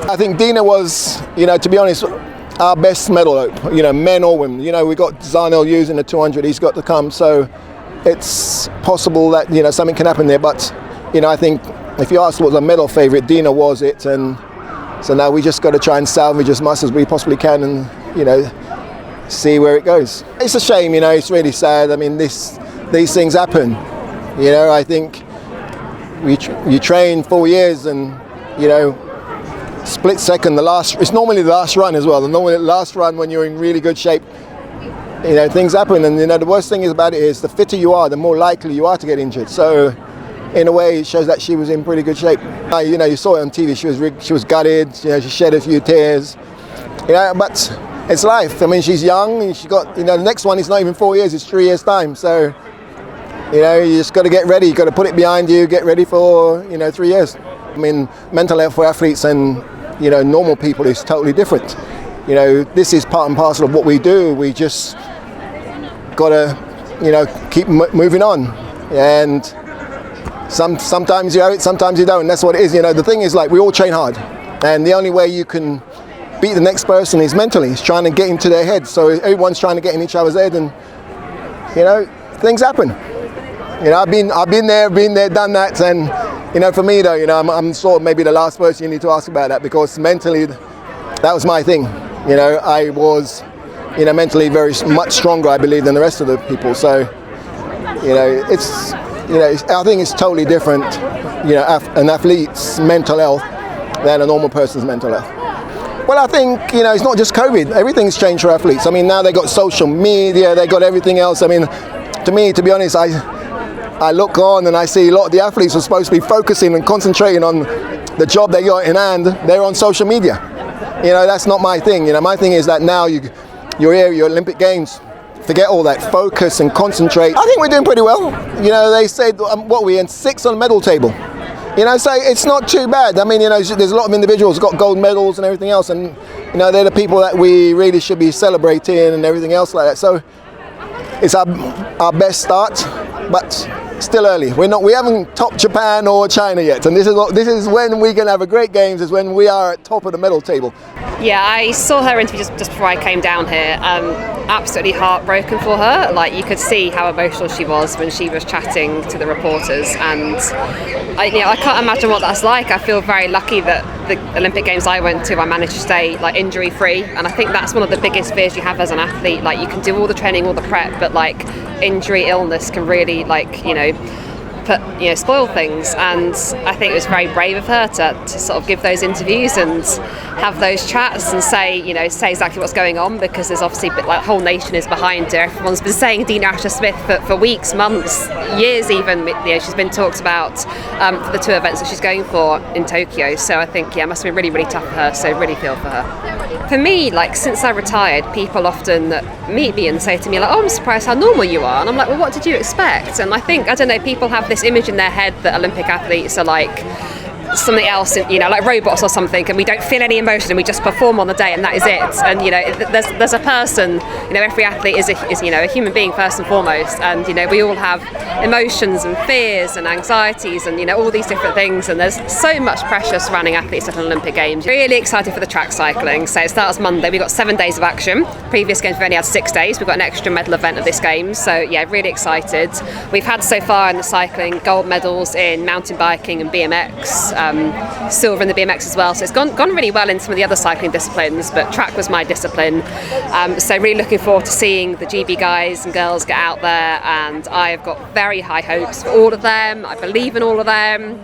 I think Dina was, to be honest, our best medal, men or women. We got Zarnell using the 200, he's got to come, so it's possible that, something can happen there. But, I think if you ask what's a medal favourite, Dina was it, and so now we just got to try and salvage as much as we possibly can and, see where it goes. It's a shame, it's really sad. I mean, these things happen. I think you train 4 years and, split second, it's normally the last run as well. Normally the last run when you're in really good shape, things happen. And, the worst thing about it is the fitter you are, the more likely you are to get injured. So, in a way, it shows that she was in pretty good shape. You saw it on TV. She was gutted. She shed a few tears. But it's life. I mean, she's young. And she got. The next one is not even 4 years. It's 3 years' time. So, you just got to get ready. You got to put it behind you. Get ready for 3 years. I mean, mental health for athletes and normal people is totally different. This is part and parcel of what we do. We just got to keep moving on. And sometimes you have it, sometimes you don't. That's what it is. The thing is, we all train hard, and the only way you can beat the next person is mentally. It's trying to get into their head. So everyone's trying to get in each other's head, and things happen. I've been there, done that, and for me though, I'm sort of maybe the last person you need to ask about that, because mentally, that was my thing. I was, mentally very much stronger, I believe, than the rest of the people. So, I think it's totally different, an athlete's mental health than a normal person's mental health. Well, I think, it's not just COVID. Everything's changed for athletes. I mean, now they got social media, they got everything else. I mean, to be honest, I look on and I see a lot of the athletes who are supposed to be focusing and concentrating on the job they got in hand. They're on social media. That's not my thing. My thing is that now you're here, your Olympic Games. Forget all that. Focus and concentrate. I think we're doing pretty well. They said, what we're in 6th on the medal table. So it's not too bad. I mean, there's a lot of individuals who got gold medals and everything else, and they're the people that we really should be celebrating and everything else like that. So it's our best start, but still early. We haven't topped Japan or China yet, and this is when we can have a great games. Is when we are at top of the medal table. Yeah, I saw her interview just before I came down here. Absolutely heartbroken for her. You could see how emotional she was when she was chatting to the reporters, and I can't imagine what that's like. I feel very lucky that the Olympic Games I went to, I managed to stay injury free, and I think that's one of the biggest fears you have as an athlete. You can do all the training, all the prep, but injury, illness can really spoil things. And I think it was very brave of her to sort of give those interviews and have those chats and say exactly what's going on, because there's obviously the whole nation is behind her. Everyone's been saying Dina Asher-Smith for weeks, months, years even. She's been talked about for the 2 events that she's going for in Tokyo. So I think it must have been really, really tough for her. So really feel for her. For me, since I retired, people often meet me and say to me oh, I'm surprised how normal you are. And I'm like, well, what did you expect? And I think, people have this image in their head that Olympic athletes are something else, like robots or something, and we don't feel any emotion and we just perform on the day and that is it. And there's a person, every athlete is a human being first and foremost, and we all have emotions and fears and anxieties and all these different things, and there's so much pressure surrounding athletes at an Olympic Games. Really excited for the track cycling. So it starts Monday. We've got 7 days of action. Previous games we've only had 6 days. We've got an extra medal event at this game, so yeah, really excited. We've had so far in the cycling gold medals in mountain biking and BMX, silver in the BMX as well, so it's gone really well in some of the other cycling disciplines, but track was my discipline. So really looking forward to seeing the GB guys and girls get out there, and I've got very high hopes for all of them. I believe in all of them.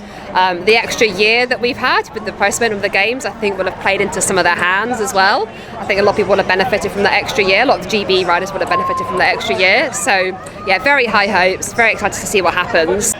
The extra year that we've had with the postponement of the games, I think will have played into some of their hands as well. I think a lot of people will have benefited from that extra year. A lot of the GB riders will have benefited from that extra year. So yeah, very high hopes, very excited to see what happens.